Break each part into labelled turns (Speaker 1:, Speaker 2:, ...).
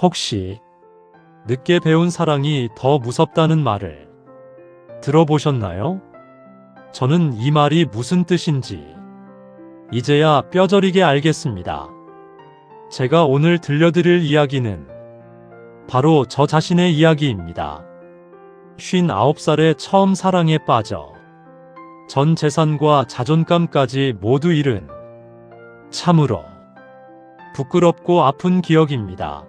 Speaker 1: 혹시 늦게 배운 사랑이 더 무섭다는 말을 들어보셨나요? 저는 이 말이 무슨 뜻인지 이제야 뼈저리게 알겠습니다. 제가 오늘 들려드릴 이야기는 바로 저 자신의 이야기입니다. 59살에 처음 사랑에 빠져 전 재산과 자존감까지 모두 잃은 참으로 부끄럽고 아픈 기억입니다.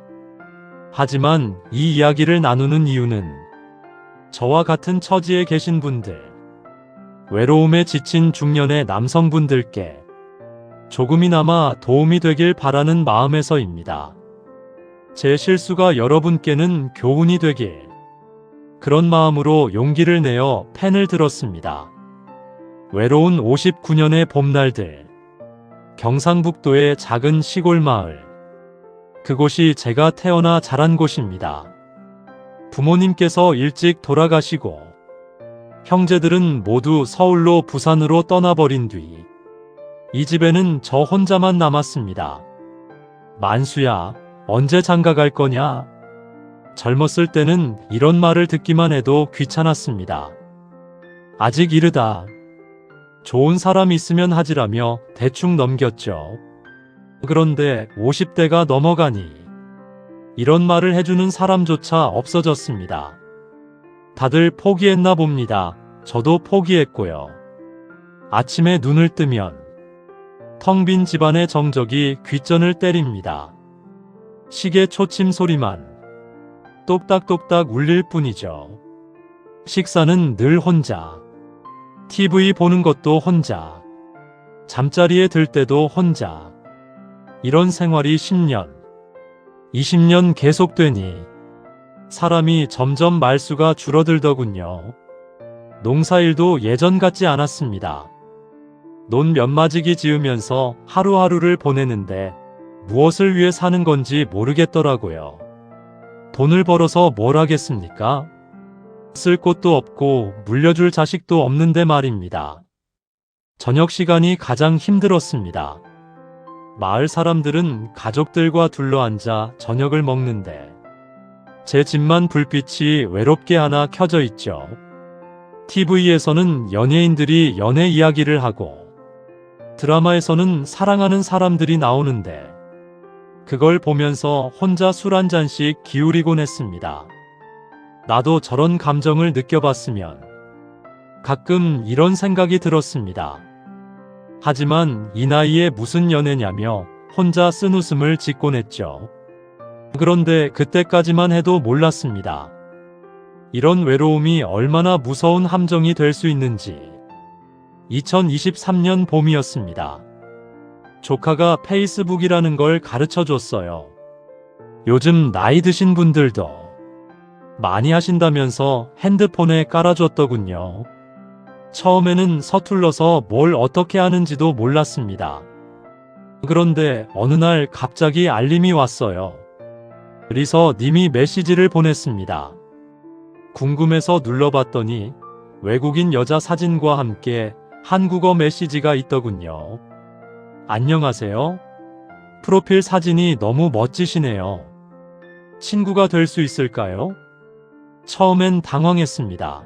Speaker 1: 하지만 이 이야기를 나누는 이유는 저와 같은 처지에 계신 분들, 외로움에 지친 중년의 남성분들께 조금이나마 도움이 되길 바라는 마음에서입니다. 제 실수가 여러분께는 교훈이 되길, 그런 마음으로 용기를 내어 펜을 들었습니다. 외로운 59년의 봄날들, 경상북도의 작은 시골 마을, 그곳이 제가 태어나 자란 곳입니다. 부모님께서 일찍 돌아가시고 형제들은 모두 서울로 부산으로 떠나버린 뒤 이 집에는 저 혼자만 남았습니다. 만수야, 언제 장가 갈 거냐? 젊었을 때는 이런 말을 듣기만 해도 귀찮았습니다. 아직 이르다. 좋은 사람 있으면 하지라며 대충 넘겼죠. 그런데 50대가 넘어가니 이런 말을 해주는 사람조차 없어졌습니다. 다들 포기했나 봅니다. 저도 포기했고요. 아침에 눈을 뜨면 텅 빈 집안의 정적이 귓전을 때립니다. 시계 초침 소리만 똑딱똑딱 울릴 뿐이죠. 식사는 늘 혼자, TV 보는 것도 혼자, 잠자리에 들 때도 혼자. 이런 생활이 10년, 20년 계속되니 사람이 점점 말수가 줄어들더군요. 농사일도 예전 같지 않았습니다. 논 몇마지기 지으면서 하루하루를 보내는데 무엇을 위해 사는 건지 모르겠더라고요. 돈을 벌어서 뭘 하겠습니까? 쓸 곳도 없고 물려줄 자식도 없는데 말입니다. 저녁 시간이 가장 힘들었습니다. 마을 사람들은 가족들과 둘러앉아 저녁을 먹는데 제 집만 불빛이 외롭게 하나 켜져 있죠. TV에서는 연예인들이 연애 이야기를 하고 드라마에서는 사랑하는 사람들이 나오는데 그걸 보면서 혼자 술 한 잔씩 기울이곤 했습니다. 나도 저런 감정을 느껴봤으면. 가끔 이런 생각이 들었습니다. 하지만 이 나이에 무슨 연애냐며 혼자 쓴웃음을 짓곤 했죠. 그런데 그때까지만 해도 몰랐습니다. 이런 외로움이 얼마나 무서운 함정이 될 수 있는지. 2023년 봄이었습니다. 조카가 페이스북이라는 걸 가르쳐 줬어요. 요즘 나이 드신 분들도 많이 하신다면서 핸드폰에 깔아줬더군요. 처음에는 서툴러서 뭘 어떻게 하는지도 몰랐습니다. 그런데 어느 날 갑자기 알림이 왔어요. 리서 님이 메시지를 보냈습니다. 궁금해서 눌러봤더니 외국인 여자 사진과 함께 한국어 메시지가 있더군요. 안녕하세요. 프로필 사진이 너무 멋지시네요. 친구가 될 수 있을까요? 처음엔 당황했습니다.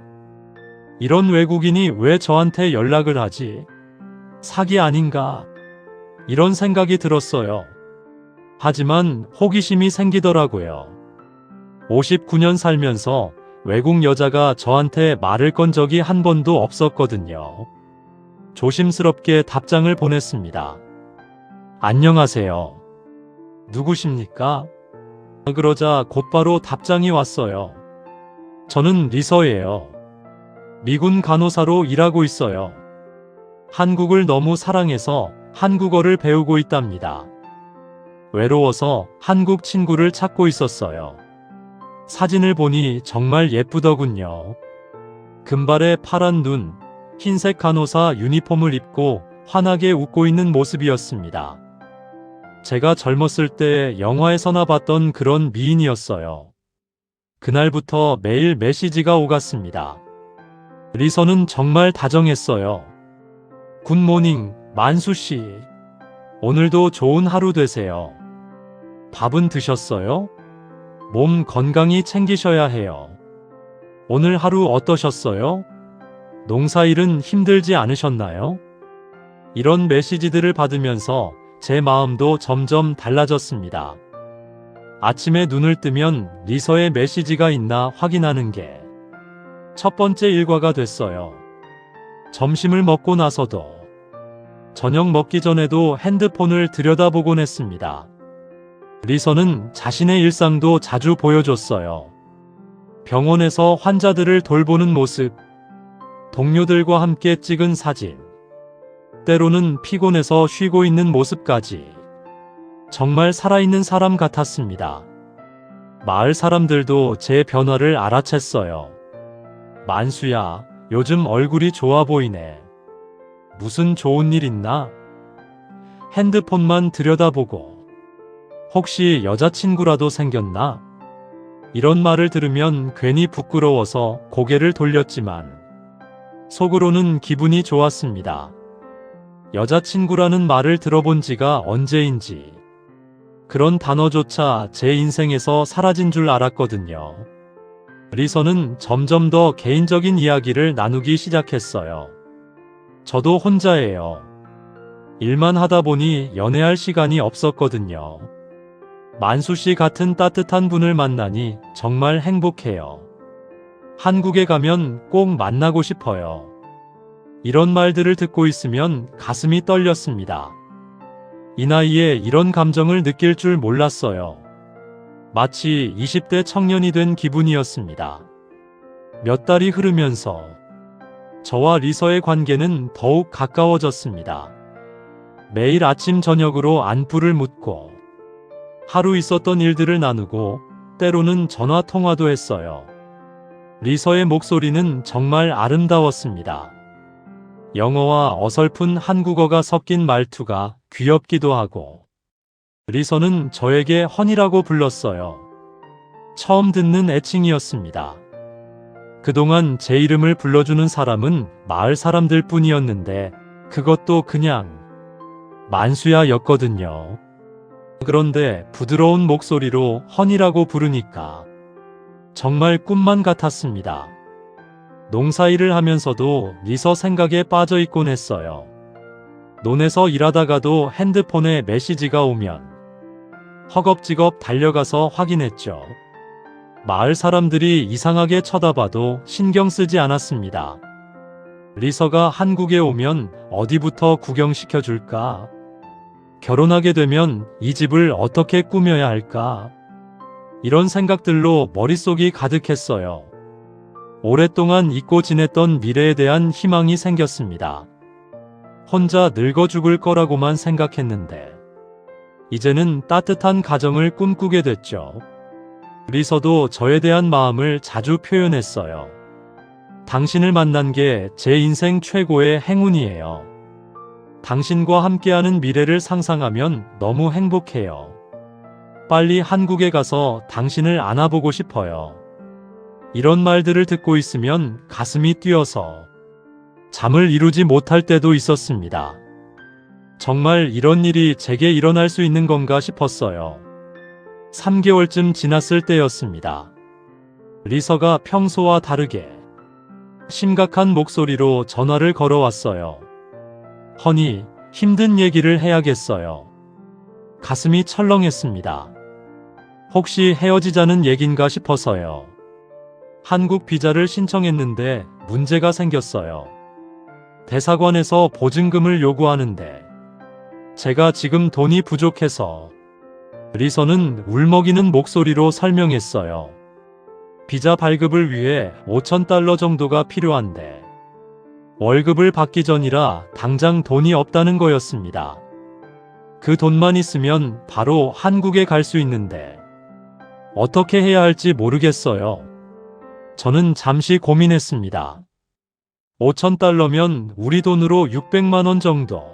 Speaker 1: 이런 외국인이 왜 저한테 연락을 하지? 사기 아닌가? 이런 생각이 들었어요. 하지만 호기심이 생기더라고요. 59년 살면서 외국 여자가 저한테 말을 건 적이 한 번도 없었거든요. 조심스럽게 답장을 보냈습니다. 안녕하세요. 누구십니까? 그러자 곧바로 답장이 왔어요. 저는 리서예요. 미군 간호사로 일하고 있어요. 한국을 너무 사랑해서 한국어를 배우고 있답니다. 외로워서 한국 친구를 찾고 있었어요. 사진을 보니 정말 예쁘더군요. 금발에 파란 눈, 흰색 간호사 유니폼을 입고 환하게 웃고 있는 모습이었습니다. 제가 젊었을 때 영화에서나 봤던 그런 미인이었어요. 그날부터 매일 메시지가 오갔습니다. 리서는 정말 다정했어요. 굿모닝, 만수씨. 오늘도 좋은 하루 되세요. 밥은 드셨어요? 몸 건강히 챙기셔야 해요. 오늘 하루 어떠셨어요? 농사일은 힘들지 않으셨나요? 이런 메시지들을 받으면서 제 마음도 점점 달라졌습니다. 아침에 눈을 뜨면 리서의 메시지가 있나 확인하는 게 첫 번째 일과가 됐어요. 점심을 먹고 나서도 저녁 먹기 전에도 핸드폰을 들여다보곤 했습니다. 리서는 자신의 일상도 자주 보여줬어요. 병원에서 환자들을 돌보는 모습, 동료들과 함께 찍은 사진, 때로는 피곤해서 쉬고 있는 모습까지 정말 살아있는 사람 같았습니다. 마을 사람들도 제 변화를 알아챘어요. 만수야, 요즘 얼굴이 좋아 보이네. 무슨 좋은 일 있나? 핸드폰만 들여다보고 혹시 여자친구라도 생겼나? 이런 말을 들으면 괜히 부끄러워서 고개를 돌렸지만 속으로는 기분이 좋았습니다. 여자친구라는 말을 들어본 지가 언제인지 그런 단어조차 제 인생에서 사라진 줄 알았거든요. 리서는 점점 더 개인적인 이야기를 나누기 시작했어요. 저도 혼자예요. 일만 하다 보니 연애할 시간이 없었거든요. 만수 씨 같은 따뜻한 분을 만나니 정말 행복해요. 한국에 가면 꼭 만나고 싶어요. 이런 말들을 듣고 있으면 가슴이 떨렸습니다. 이 나이에 이런 감정을 느낄 줄 몰랐어요. 마치 20대 청년이 된 기분이었습니다. 몇 달이 흐르면서 저와 리서의 관계는 더욱 가까워졌습니다. 매일 아침 저녁으로 안부를 묻고 하루 있었던 일들을 나누고 때로는 전화 통화도 했어요. 리서의 목소리는 정말 아름다웠습니다. 영어와 어설픈 한국어가 섞인 말투가 귀엽기도 하고 리서는 저에게 헌이라고 불렀어요. 처음 듣는 애칭이었습니다. 그동안 제 이름을 불러주는 사람은 마을 사람들 뿐이었는데 그것도 그냥 만수야였거든요. 그런데 부드러운 목소리로 헌이라고 부르니까 정말 꿈만 같았습니다. 농사일을 하면서도 리서 생각에 빠져 있곤 했어요. 논에서 일하다가도 핸드폰에 메시지가 오면 허겁지겁 달려가서 확인했죠. 마을 사람들이 이상하게 쳐다봐도 신경 쓰지 않았습니다. 리서가 한국에 오면 어디부터 구경시켜줄까? 결혼하게 되면 이 집을 어떻게 꾸며야 할까? 이런 생각들로 머릿속이 가득했어요. 오랫동안 잊고 지냈던 미래에 대한 희망이 생겼습니다. 혼자 늙어 죽을 거라고만 생각했는데 이제는 따뜻한 가정을 꿈꾸게 됐죠. 리서도 저에 대한 마음을 자주 표현했어요. 당신을 만난 게 제 인생 최고의 행운이에요. 당신과 함께하는 미래를 상상하면 너무 행복해요. 빨리 한국에 가서 당신을 안아보고 싶어요. 이런 말들을 듣고 있으면 가슴이 뛰어서 잠을 이루지 못할 때도 있었습니다. 정말 이런 일이 제게 일어날 수 있는 건가 싶었어요. 3개월쯤 지났을 때였습니다. 리서가 평소와 다르게 심각한 목소리로 전화를 걸어왔어요. 허니, 힘든 얘기를 해야겠어요. 가슴이 철렁했습니다. 혹시 헤어지자는 얘긴가 싶어서요. 한국 비자를 신청했는데 문제가 생겼어요. 대사관에서 보증금을 요구하는데 제가 지금 돈이 부족해서. 리서는 울먹이는 목소리로 설명했어요. 비자 발급을 위해 $5,000 정도가 필요한데 월급을 받기 전이라 당장 돈이 없다는 거였습니다. 그 돈만 있으면 바로 한국에 갈 수 있는데 어떻게 해야 할지 모르겠어요. 저는 잠시 고민했습니다. $5,000면 우리 돈으로 600만 원 정도.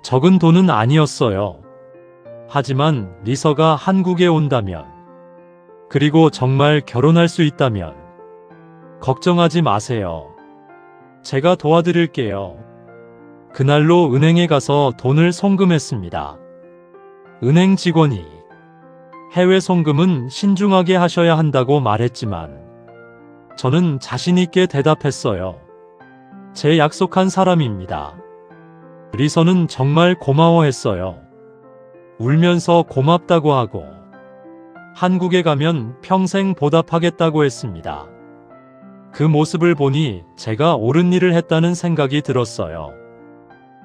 Speaker 1: 적은 돈은 아니었어요. 하지만 리서가 한국에 온다면, 그리고 정말 결혼할 수 있다면 걱정하지 마세요. 제가 도와드릴게요. 그날로 은행에 가서 돈을 송금했습니다. 은행 직원이 해외 송금은 신중하게 하셔야 한다고 말했지만 저는 자신있게 대답했어요. 제 약속한 사람입니다. 리서는 정말 고마워했어요. 울면서 고맙다고 하고 한국에 가면 평생 보답하겠다고 했습니다. 그 모습을 보니 제가 옳은 일을 했다는 생각이 들었어요.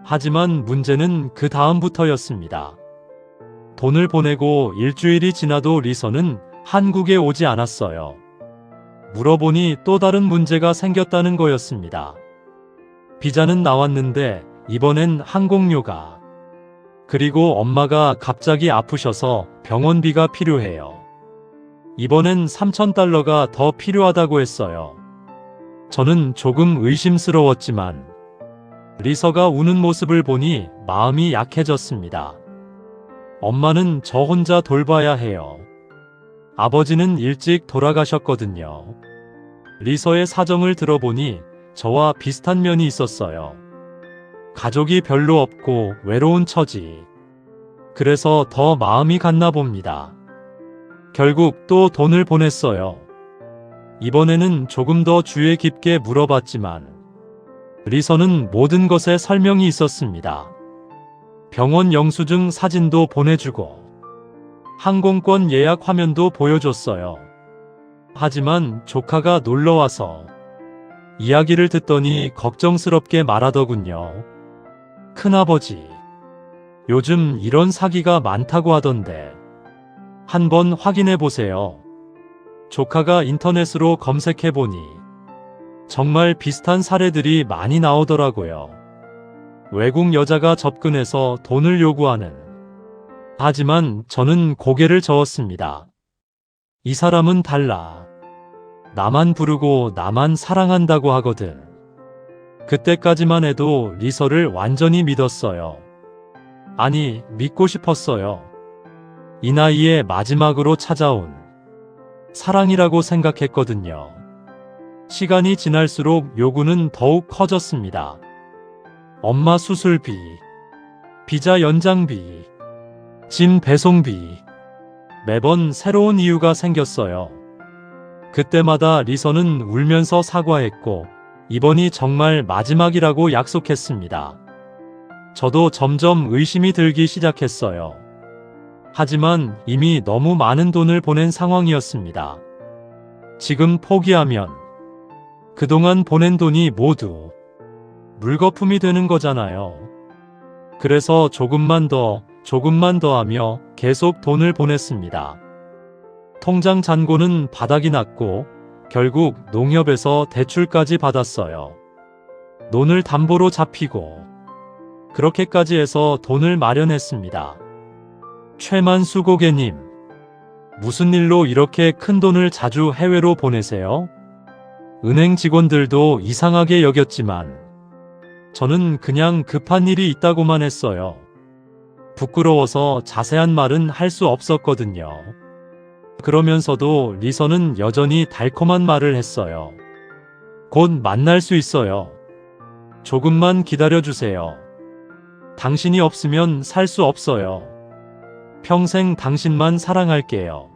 Speaker 1: 하지만 문제는 그 다음부터였습니다. 돈을 보내고 일주일이 지나도 리서는 한국에 오지 않았어요. 물어보니 또 다른 문제가 생겼다는 거였습니다. 비자는 나왔는데 이번엔 항공료가. 그리고 엄마가 갑자기 아프셔서 병원비가 필요해요. 이번엔 3,000달러가 더 필요하다고 했어요. 저는 조금 의심스러웠지만 리서가 우는 모습을 보니 마음이 약해졌습니다. 엄마는 저 혼자 돌봐야 해요. 아버지는 일찍 돌아가셨거든요. 리서의 사정을 들어보니 저와 비슷한 면이 있었어요. 가족이 별로 없고 외로운 처지. 그래서 더 마음이 갔나 봅니다. 결국 또 돈을 보냈어요. 이번에는 조금 더 주의 깊게 물어봤지만 리서는 모든 것에 설명이 있었습니다. 병원 영수증 사진도 보내주고 항공권 예약 화면도 보여줬어요. 하지만 조카가 놀러와서 이야기를 듣더니 걱정스럽게 말하더군요. 큰아버지, 요즘 이런 사기가 많다고 하던데 한번 확인해 보세요. 조카가 인터넷으로 검색해보니 정말 비슷한 사례들이 많이 나오더라고요. 외국 여자가 접근해서 돈을 요구하는. 하지만 저는 고개를 저었습니다. 이 사람은 달라. 나만 부르고 나만 사랑한다고 하거든. 그때까지만 해도 리서를 완전히 믿었어요. 아니, 믿고 싶었어요. 이 나이에 마지막으로 찾아온 사랑이라고 생각했거든요. 시간이 지날수록 요구는 더욱 커졌습니다. 엄마 수술비, 비자 연장비, 짐 배송비. 매번 새로운 이유가 생겼어요. 그때마다 리서는 울면서 사과했고 이번이 정말 마지막이라고 약속했습니다. 저도 점점 의심이 들기 시작했어요. 하지만 이미 너무 많은 돈을 보낸 상황이었습니다. 지금 포기하면 그동안 보낸 돈이 모두 물거품이 되는 거잖아요. 그래서 조금만 더 하며 계속 돈을 보냈습니다. 통장 잔고는 바닥이 났고 결국 농협에서 대출까지 받았어요. 논을 담보로 잡히고 그렇게까지 해서 돈을 마련했습니다. 최만수 고객님, 무슨 일로 이렇게 큰 돈을 자주 해외로 보내세요? 은행 직원들도 이상하게 여겼지만 저는 그냥 급한 일이 있다고만 했어요. 부끄러워서 자세한 말은 할 수 없었거든요. 그러면서도 리서는 여전히 달콤한 말을 했어요. 곧 만날 수 있어요. 조금만 기다려주세요. 당신이 없으면 살 수 없어요. 평생 당신만 사랑할게요.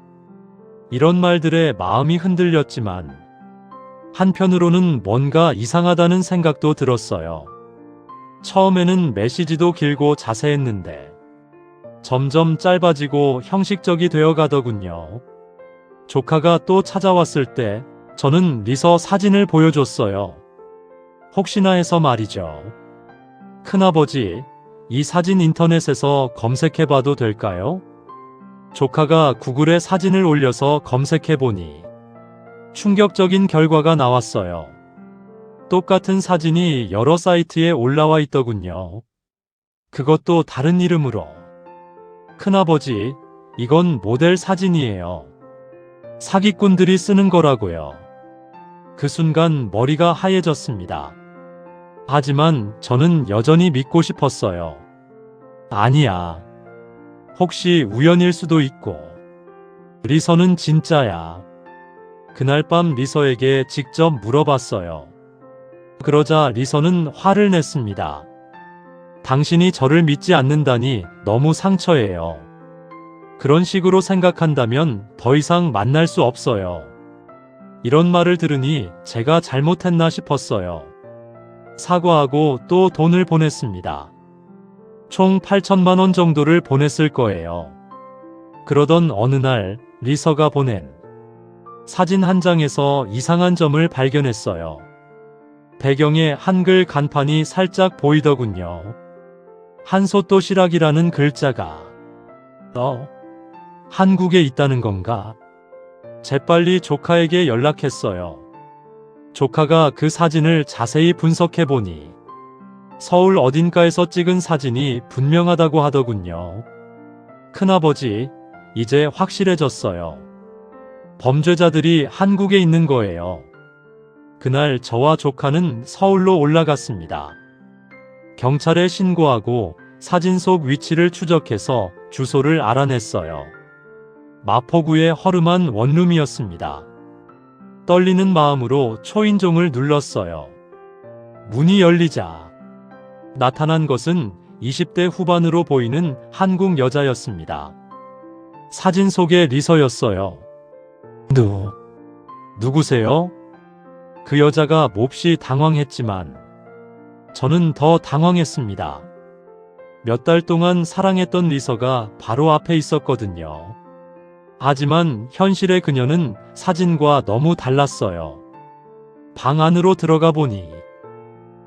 Speaker 1: 이런 말들에 마음이 흔들렸지만 한편으로는 뭔가 이상하다는 생각도 들었어요. 처음에는 메시지도 길고 자세했는데 점점 짧아지고 형식적이 되어 가더군요. 조카가 또 찾아왔을 때 저는 리서 사진을 보여줬어요. 혹시나 해서 말이죠. 큰아버지, 이 사진 인터넷에서 검색해봐도 될까요? 조카가 구글에 사진을 올려서 검색해보니 충격적인 결과가 나왔어요. 똑같은 사진이 여러 사이트에 올라와 있더군요. 그것도 다른 이름으로. 큰아버지, 이건 모델 사진이에요. 사기꾼들이 쓰는 거라고요. 그 순간 머리가 하얘졌습니다. 하지만 저는 여전히 믿고 싶었어요. 아니야. 혹시 우연일 수도 있고. 리서는 진짜야. 그날 밤 리서에게 직접 물어봤어요. 그러자 리서는 화를 냈습니다. 당신이 저를 믿지 않는다니 너무 상처예요. 그런 식으로 생각한다면 더 이상 만날 수 없어요. 이런 말을 들으니 제가 잘못했나 싶었어요. 사과하고 또 돈을 보냈습니다. 총 8천만 원 정도를 보냈을 거예요. 그러던 어느 날 리서가 보낸 사진 한 장에서 이상한 점을 발견했어요. 배경에 한글 간판이 살짝 보이더군요. 한솥도시락이라는 글자가 한국에 있다는 건가? 재빨리 조카에게 연락했어요. 조카가 그 사진을 자세히 분석해보니 서울 어딘가에서 찍은 사진이 분명하다고 하더군요. 큰아버지, 이제 확실해졌어요. 범죄자들이 한국에 있는 거예요. 그날 저와 조카는 서울로 올라갔습니다. 경찰에 신고하고 사진 속 위치를 추적해서 주소를 알아냈어요. 마포구의 허름한 원룸이었습니다. 떨리는 마음으로 초인종을 눌렀어요. 문이 열리자 나타난 것은 20대 후반으로 보이는 한국 여자였습니다. 사진 속의 리서였어요. 누구세요? 그 여자가 몹시 당황했지만 저는 더 당황했습니다. 몇 달 동안 사랑했던 리서가 바로 앞에 있었거든요. 하지만 현실의 그녀는 사진과 너무 달랐어요. 방 안으로 들어가 보니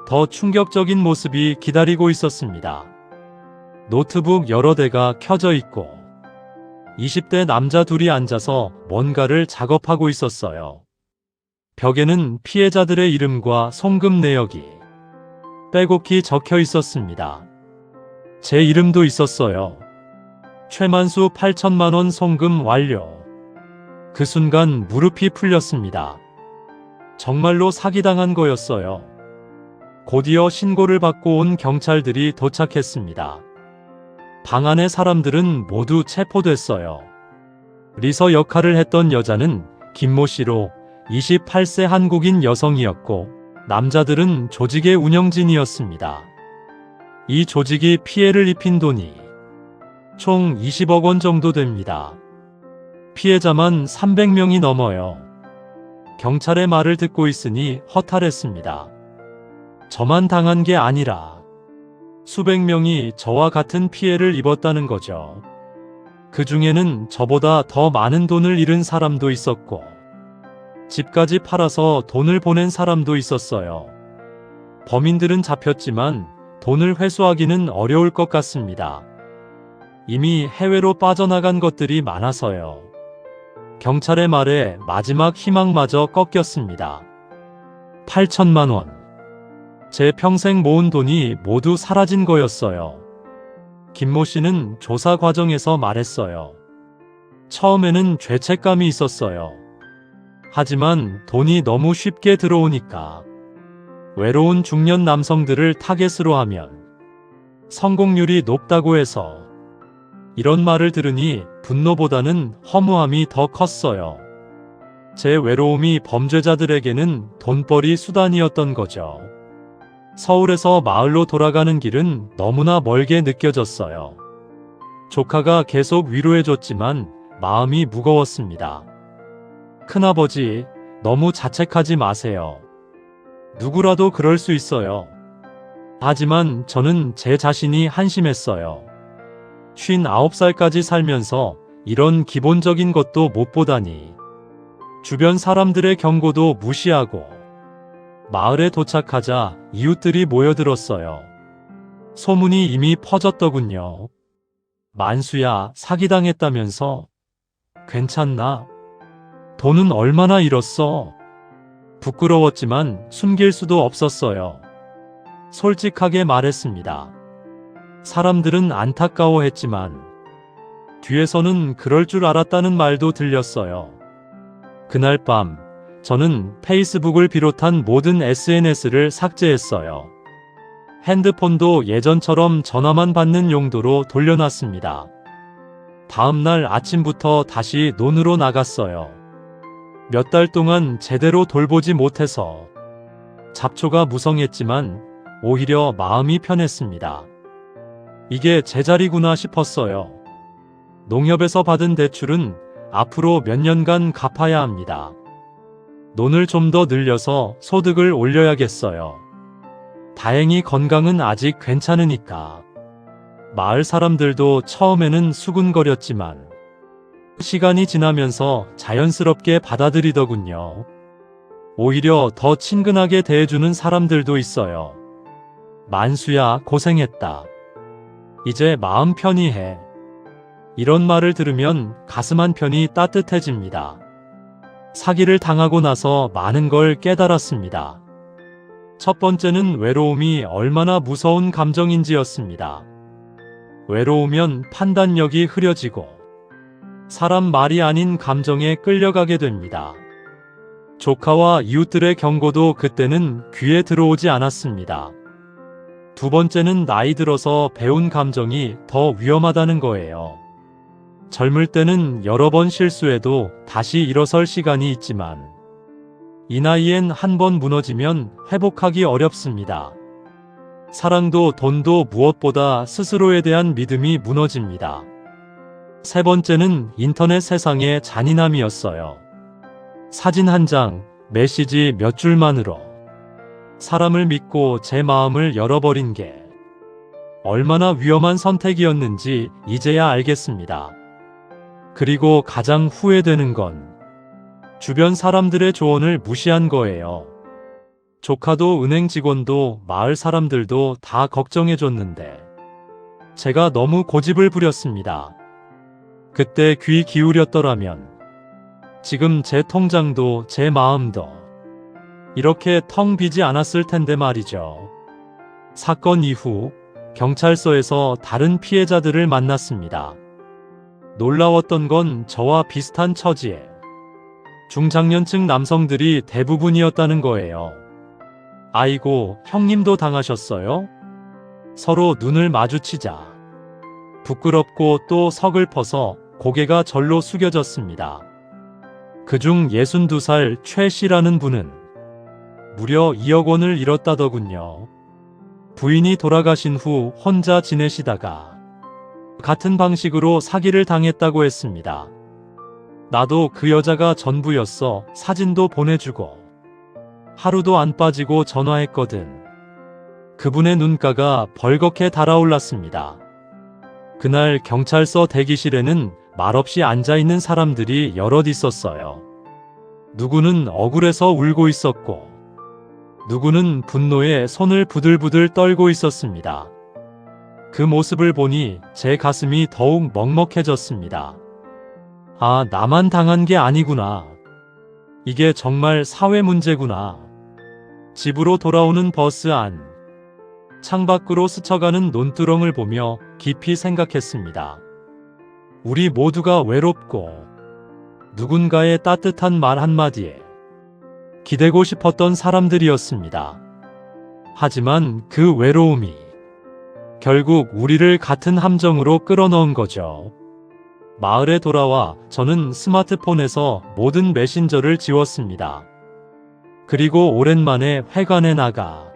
Speaker 1: 더 충격적인 모습이 기다리고 있었습니다. 노트북 여러 대가 켜져 있고 20대 남자 둘이 앉아서 뭔가를 작업하고 있었어요. 벽에는 피해자들의 이름과 송금 내역이 빼곡히 적혀 있었습니다. 제 이름도 있었어요. 최만수 8천만 원 송금 완료. 그 순간 무릎이 풀렸습니다. 정말로 사기당한 거였어요. 곧이어 신고를 받고 온 경찰들이 도착했습니다. 방 안의 사람들은 모두 체포됐어요. 리서 역할을 했던 여자는 김모 씨로 28세 한국인 여성이었고 남자들은 조직의 운영진이었습니다. 이 조직이 피해를 입힌 돈이 총 20억 원 정도 됩니다. 피해자만 300명이 넘어요. 경찰의 말을 듣고 있으니 허탈했습니다. 저만 당한 게 아니라 수백 명이 저와 같은 피해를 입었다는 거죠. 그 중에는 저보다 더 많은 돈을 잃은 사람도 있었고 집까지 팔아서 돈을 보낸 사람도 있었어요. 범인들은 잡혔지만 돈을 회수하기는 어려울 것 같습니다. 이미 해외로 빠져나간 것들이 많아서요. 경찰의 말에 마지막 희망마저 꺾였습니다. 8천만 원. 제 평생 모은 돈이 모두 사라진 거였어요. 김모 씨는 조사 과정에서 말했어요. 처음에는 죄책감이 있었어요. 하지만 돈이 너무 쉽게 들어오니까 외로운 중년 남성들을 타겟으로 하면 성공률이 높다고 해서 이런 말을 들으니 분노보다는 허무함이 더 컸어요. 제 외로움이 범죄자들에게는 돈벌이 수단이었던 거죠. 서울에서 마을로 돌아가는 길은 너무나 멀게 느껴졌어요. 조카가 계속 위로해줬지만 마음이 무거웠습니다. 큰아버지, 너무 자책하지 마세요. 누구라도 그럴 수 있어요. 하지만 저는 제 자신이 한심했어요. 59살까지 살면서 이런 기본적인 것도 못 보다니. 주변 사람들의 경고도 무시하고 마을에 도착하자 이웃들이 모여들었어요. 소문이 이미 퍼졌더군요. 만수야, 사기당했다면서? 괜찮나? 돈은 얼마나 잃었어? 부끄러웠지만 숨길 수도 없었어요. 솔직하게 말했습니다. 사람들은 안타까워했지만 뒤에서는 그럴 줄 알았다는 말도 들렸어요. 그날 밤 저는 페이스북을 비롯한 모든 SNS를 삭제했어요. 핸드폰도 예전처럼 전화만 받는 용도로 돌려놨습니다. 다음 날 아침부터 다시 논으로 나갔어요. 몇 달 동안 제대로 돌보지 못해서 잡초가 무성했지만 오히려 마음이 편했습니다. 이게 제자리구나 싶었어요. 농협에서 받은 대출은 앞으로 몇 년간 갚아야 합니다. 돈을 좀 더 늘려서 소득을 올려야겠어요. 다행히 건강은 아직 괜찮으니까. 마을 사람들도 처음에는 수군거렸지만 시간이 지나면서 자연스럽게 받아들이더군요. 오히려 더 친근하게 대해주는 사람들도 있어요. 만수야, 고생했다. 이제 마음 편히 해. 이런 말을 들으면 가슴 한편이 따뜻해집니다. 사기를 당하고 나서 많은 걸 깨달았습니다. 첫 번째는 외로움이 얼마나 무서운 감정인지였습니다. 외로우면 판단력이 흐려지고 사람 말이 아닌 감정에 끌려가게 됩니다. 조카와 이웃들의 경고도 그때는 귀에 들어오지 않았습니다. 두 번째는 나이 들어서 배운 감정이 더 위험하다는 거예요. 젊을 때는 여러 번 실수해도 다시 일어설 시간이 있지만 이 나이엔 한 번 무너지면 회복하기 어렵습니다. 사랑도 돈도 무엇보다 스스로에 대한 믿음이 무너집니다. 세 번째는 인터넷 세상의 잔인함이었어요. 사진 한 장, 메시지 몇 줄만으로 사람을 믿고 제 마음을 열어버린 게 얼마나 위험한 선택이었는지 이제야 알겠습니다. 그리고 가장 후회되는 건 주변 사람들의 조언을 무시한 거예요. 조카도 은행 직원도 마을 사람들도 다 걱정해줬는데 제가 너무 고집을 부렸습니다. 그때 귀 기울였더라면 지금 제 통장도 제 마음도 이렇게 텅 비지 않았을 텐데 말이죠. 사건 이후 경찰서에서 다른 피해자들을 만났습니다. 놀라웠던 건 저와 비슷한 처지에 중장년층 남성들이 대부분이었다는 거예요. 아이고, 형님도 당하셨어요? 서로 눈을 마주치자 부끄럽고 또 서글퍼서 고개가 절로 숙여졌습니다. 그중 62살 최 씨라는 분은 무려 2억 원을 잃었다더군요. 부인이 돌아가신 후 혼자 지내시다가 같은 방식으로 사기를 당했다고 했습니다. 나도 그 여자가 전부였어. 사진도 보내주고 하루도 안 빠지고 전화했거든. 그분의 눈가가 벌겋게 달아올랐습니다. 그날 경찰서 대기실에는 말없이 앉아있는 사람들이 여럿 있었어요. 누구는 억울해서 울고 있었고 누구는 분노에 손을 부들부들 떨고 있었습니다. 그 모습을 보니 제 가슴이 더욱 먹먹해졌습니다. 아, 나만 당한 게 아니구나. 이게 정말 사회 문제구나. 집으로 돌아오는 버스 안, 창밖으로 스쳐가는 논두렁을 보며 깊이 생각했습니다. 우리 모두가 외롭고 누군가의 따뜻한 말 한마디에 기대고 싶었던 사람들이었습니다. 하지만 그 외로움이 결국 우리를 같은 함정으로 끌어넣은 거죠. 마을에 돌아와 저는 스마트폰에서 모든 메신저를 지웠습니다. 그리고 오랜만에 회관에 나가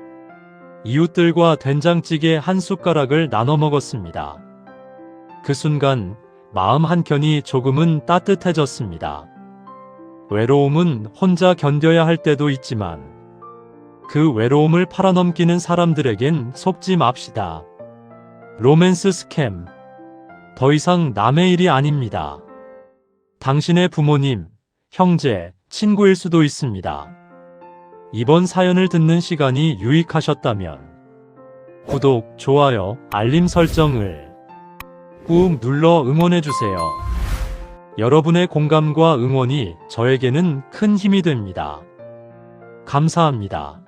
Speaker 1: 이웃들과 된장찌개 한 숟가락을 나눠 먹었습니다. 그 순간 마음 한켠이 조금은 따뜻해졌습니다. 외로움은 혼자 견뎌야 할 때도 있지만 그 외로움을 팔아넘기는 사람들에겐 속지 맙시다. 로맨스 스캠. 더 이상 남의 일이 아닙니다. 당신의 부모님, 형제, 친구일 수도 있습니다. 이번 사연을 듣는 시간이 유익하셨다면 구독, 좋아요, 알림 설정을 꾹 눌러 응원해주세요. 여러분의 공감과 응원이 저에게는 큰 힘이 됩니다. 감사합니다.